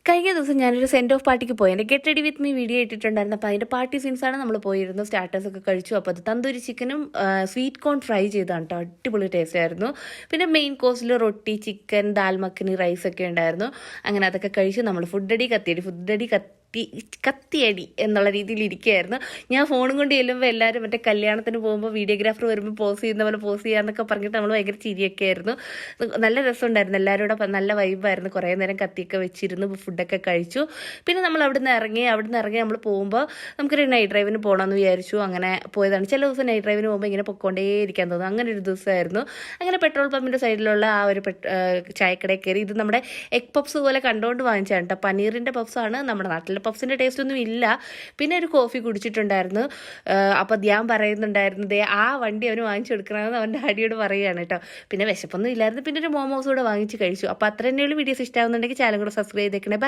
കഴിഞ്ഞ ദിവസം ഞാനൊരു സെൻഡ് ഓഫ് പാർട്ടിക്ക് പോയി. എൻ്റെ get ready with me video ഇട്ടിട്ടുണ്ടായിരുന്നു. അപ്പോൾ അതിൻ്റെ പാർട്ടി സീൻസാണ് നമ്മൾ പോയിരുന്നു. സ്റ്റാർട്ടേഴ്സൊക്കെ കഴിച്ചു. അപ്പോൾ അത് തന്തൂരി ചിക്കനും സ്വീറ്റ് കോൺ ഫ്രൈ ചെയ്താണ് കേട്ടോ. അടിപൊളി ടേസ്റ്റ് ആയിരുന്നു. പിന്നെ മെയിൻ കോഴ്സിൽ റൊട്ടി, ചിക്കൻ, ദാൽ മഖനി, റൈസൊക്കെ ഉണ്ടായിരുന്നു. അങ്ങനെ അതൊക്കെ കഴിച്ച് നമ്മൾ ഫുഡടി കത്തിയടി എന്നുള്ള രീതിയിൽ ഇരിക്കുകയായിരുന്നു. ഞാൻ ഫോണും കൊണ്ട് ചെല്ലുമ്പോൾ എല്ലാവരും മറ്റേ കല്യാണത്തിന് പോകുമ്പോൾ വീഡിയോഗ്രാഫർ വരുമ്പോൾ പോസ് ചെയ്യുന്ന പോലെ പോസ് ചെയ്യാന്നൊക്കെ പറഞ്ഞിട്ട് നമ്മൾ ഭയങ്കര ചിരിയൊക്കെ ആയിരുന്നു. നല്ല രസമുണ്ടായിരുന്നു. എല്ലാവരും കൂടെ നല്ല വൈബായിരുന്നു. കുറേ നേരം കത്തിയൊക്കെ വെച്ചിരുന്നു ഫുഡൊക്കെ കഴിച്ചു. പിന്നെ നമ്മൾ അവിടുന്ന് ഇറങ്ങി നമ്മൾ പോകുമ്പോൾ നമുക്കൊരു നൈറ്റ് ഡ്രൈവിന് പോകണമെന്ന് വിചാരിച്ചു. അങ്ങനെ പോയതാണ്. ചില ദിവസം നൈറ്റ് ഡ്രൈവിന് പോകുമ്പോൾ ഇങ്ങനെ പൊക്കോണ്ടേ ഇരിക്കാൻ തോന്നും. അങ്ങനെ ഒരു ദിവസമായിരുന്നു. അങ്ങനെ പെട്രോൾ പമ്പിൻ്റെ സൈഡിലുള്ള ആ ഒരു ചായക്കടയിൽ കയറി. ഇത് നമ്മുടെ എഗ് പപ്സ് പോലെ കണ്ടുകൊണ്ട് വാങ്ങിച്ചാണ് കേട്ടോ. പനീറിൻ്റെ പപ്സാണ്. നമ്മുടെ നാട്ടിലെ പപ്സിൻ്റെ ടേസ്റ്റ് ഒന്നും ഇല്ല. പിന്നെ ഒരു കോഫി കുടിച്ചിട്ടുണ്ടായിരുന്നു. അപ്പോൾ ഞാൻ പറയുന്നുണ്ടായിരുന്നു, ദേ ആ വണ്ടി അവന് വാങ്ങിച്ചു കൊടുക്കണമെന്ന് അവൻ്റെ ഡാഡിയോട് പറയുകയാണ് കേട്ടോ. പിന്നെ വിശപ്പൊന്നും ഇല്ലായിരുന്നു. പിന്നെ ഒരു മോമോസ് കൂടെ വാങ്ങിച്ച് കഴിച്ചു. അപ്പോൾ അത്ര തന്നെയുള്ള വീഡിയോസ് ഇഷ്ടമാകുന്നുണ്ടെങ്കിൽ ചാനൽ കൂടെ സബ്സ്ക്രൈബ് ചെയ്തേക്കണേ. ബൈ.